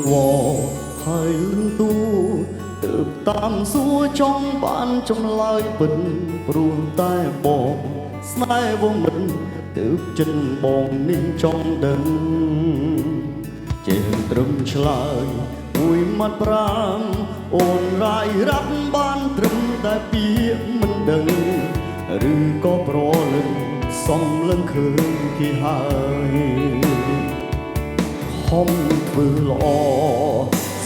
វហើយលឺទូទើបតាមសួរចង់បានចម្លើយពិតព្រោះតែបងស្នេហ៍វងមិនទើបចិត្តបងនេះចង់ដឹងចេះត្រឹមឆ្លើយមួយម៉ាត់ប្រាំអូនរាយរាប់បានត្រឹមតែពាក្យមិនដឹងឬក៏ប្រលឹងសំលឹងឃើញគេហើយហំធ្វើល្អ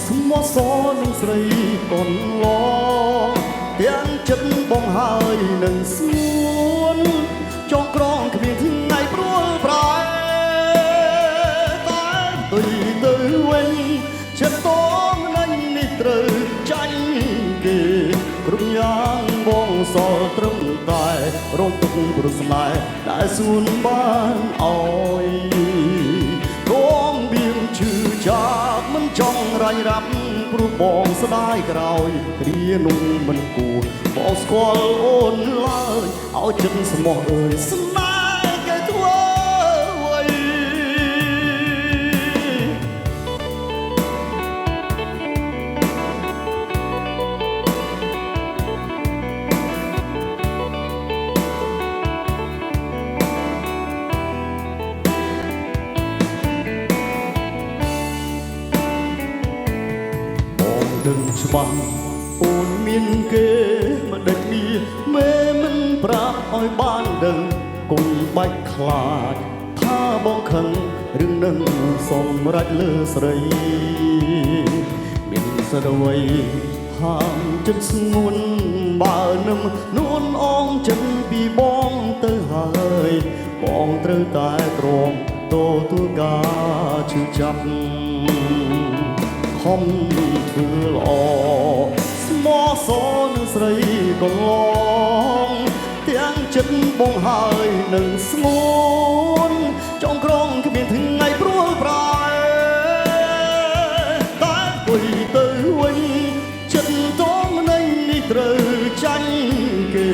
ស្មោះសរនឹងស្រីកូនឡទាំងចិត្តបងហើយនឹងស្ងួនចង់ក្រងគ្មានថ្ងៃព្រួលប្រែតែទុយទៅវិញចិត្តតងនឹងនេះត្រូវចាញ់គេគ្រប់យ៉ាងបងសល់ត្រឹមតែរងទុកព្រោះស្នេហ៍ដែលសួនបានអោយរងបៀងឈឺจากមិនចង់រាយរាប់ព្រោះបងស្ដាយក្រោយគ្រានោះមិនគួរបងស្គាល់អូនឡើយឲ្យចិត្តស្មោះអើយស្នេហ៍គេធ្វើអ្វីដឹងច្បាស់អូនមានគេមកដឹកនេះមេមិនប្រាប់ឲ្យបានដឹងគុំបាច់ខ្លាចថាបងខឹងរឿងនឹងសម្រេចលើស្រីមានសិទ្ធអ្វីហាមចិត្តស្ងួនបើនឹងនួនអងចិត្តពីបងទៅហើយបងត្រូវតែទ្រាំទទួលការឈឺចាប់ខំធ្វើល្អស្មោះសរនឹងស្រីកន្លងទាំងចិត្តបងហើយនឹងស្ងួនចង់ក្រងគ្មានថ្ងៃព្រួលប្រែតែគួយទៅវិញចិត្តតងនឹងនេះត្រូវចាញ់គេ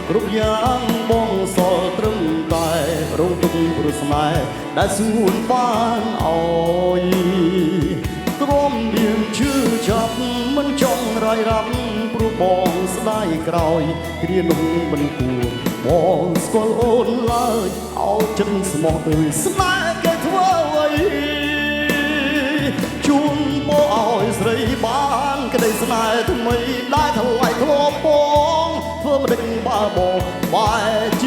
គ្រប់យ៉ាងបងសល់ត្រឹមតែរងទុកព្រោះស្នេហ៍ដែលសួនបានអោយទ្រាំដៀងឈឺចាប់មិនចង់រាយរាប់ព្រោះបងស្ដាយក្រោយគ្រានោះមិនគួរបងស្គាល់អូនឡើយឲ្យចិត្តស្មោះអើយស្នេហ៍គេធ្វើអ្វីជូនបងឲ្យស្រីបានក្តីស្នេហ៍ថ្មីដែលថ្លៃធ្លាប់បងធ្វើមិនដឹងបើបងបែរជា